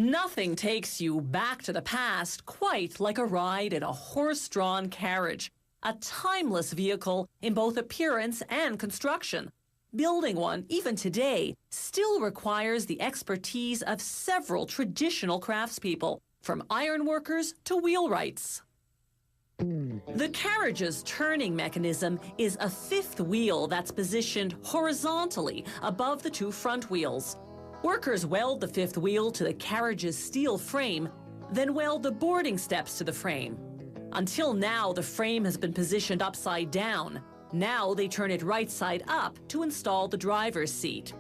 Nothing takes you back to the past quite like a ride in a horse-drawn carriage, a timeless vehicle in both appearance and construction. Building one, even today, still requires the expertise of several traditional craftspeople, from ironworkers to wheelwrights. The carriage's turning mechanism is a fifth wheel that's positioned horizontally above the two front wheels. Workers weld the fifth wheel to the carriage's steel frame, then weld the boarding steps to the frame. Until now, the frame has been positioned upside down. Now they turn it right side up to install the driver's seat.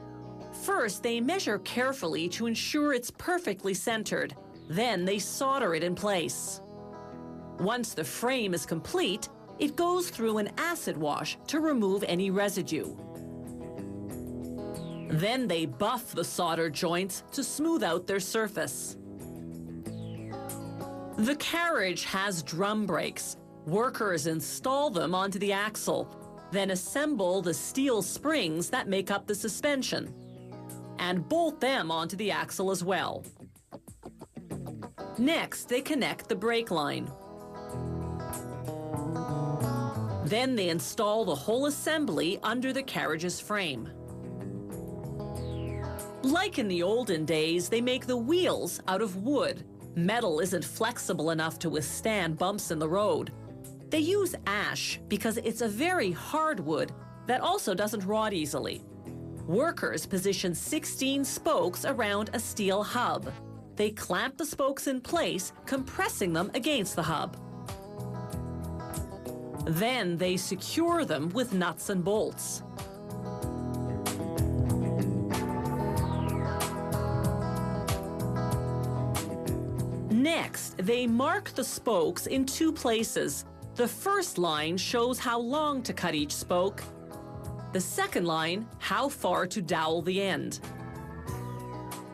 First, they measure carefully to ensure it's perfectly centered. Then they solder it in place. Once the frame is complete, it goes through an acid wash to remove any residue. Then they buff the solder joints to smooth out their surface. The carriage has drum brakes. Workers install them onto the axle, then assemble the steel springs that make up the suspension, and bolt them onto the axle as well. Next, they connect the brake line. Then they install the whole assembly under the carriage's frame. Like in the olden days, they make the wheels out of wood. Metal isn't flexible enough to withstand bumps in the road. They use ash because it's a very hard wood that also doesn't rot easily. Workers position 16 spokes around a steel hub. They clamp the spokes in place, compressing them against the hub. Then they secure them with nuts and bolts. Next, they mark the spokes in two places. The first line shows how long to cut each spoke. The second line, how far to dowel the end.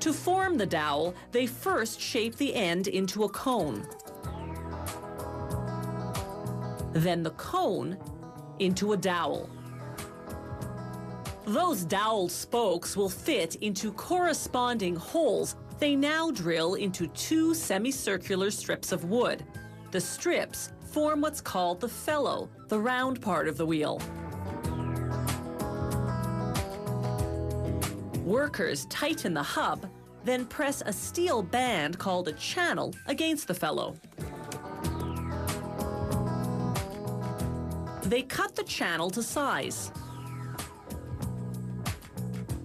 To form the dowel, they first shape the end into a cone. Then the cone into a dowel. Those doweled spokes will fit into corresponding holes they now drill into two semicircular strips of wood. The strips form what's called the felloe, the round part of the wheel. Workers tighten the hub, then press a steel band called a channel against the felloe. They cut the channel to size,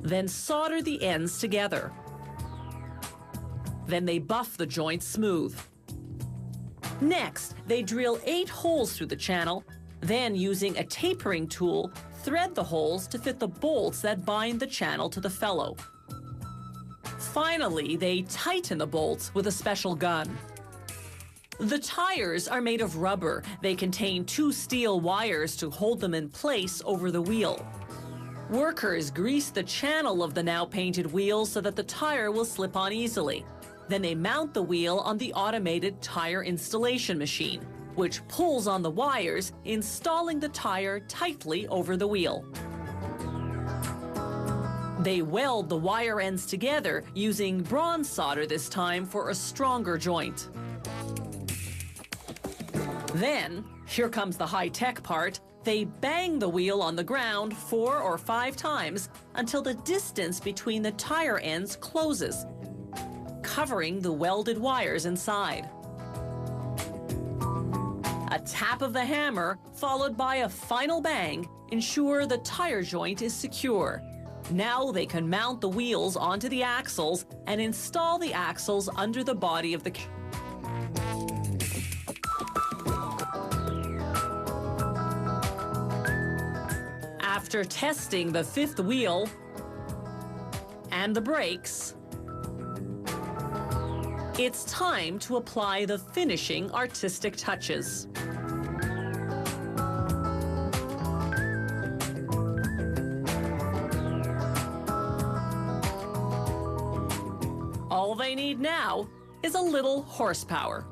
then solder the ends together. Then they buff the joints smooth. Next, they drill 8 holes through the channel, then using a tapering tool, thread the holes to fit the bolts that bind the channel to the felloe. Finally, they tighten the bolts with a special gun. The tires are made of rubber. They contain 2 steel wires to hold them in place over the wheel. Workers grease the channel of the now painted wheel so that the tire will slip on easily. Then they mount the wheel on the automated tire installation machine, which pulls on the wires, installing the tire tightly over the wheel. They weld the wire ends together using bronze solder this time for a stronger joint. Then, here comes the high-tech part, they bang the wheel on the ground 4 or 5 times until the distance between the tire ends closes, covering the welded wires inside. A tap of the hammer, followed by a final bang, ensure the tire joint is secure. Now they can mount the wheels onto the axles and install the axles under the body of the carriage. After testing the 5th wheel and the brakes, it's time to apply the finishing artistic touches. All they need now is a little horsepower.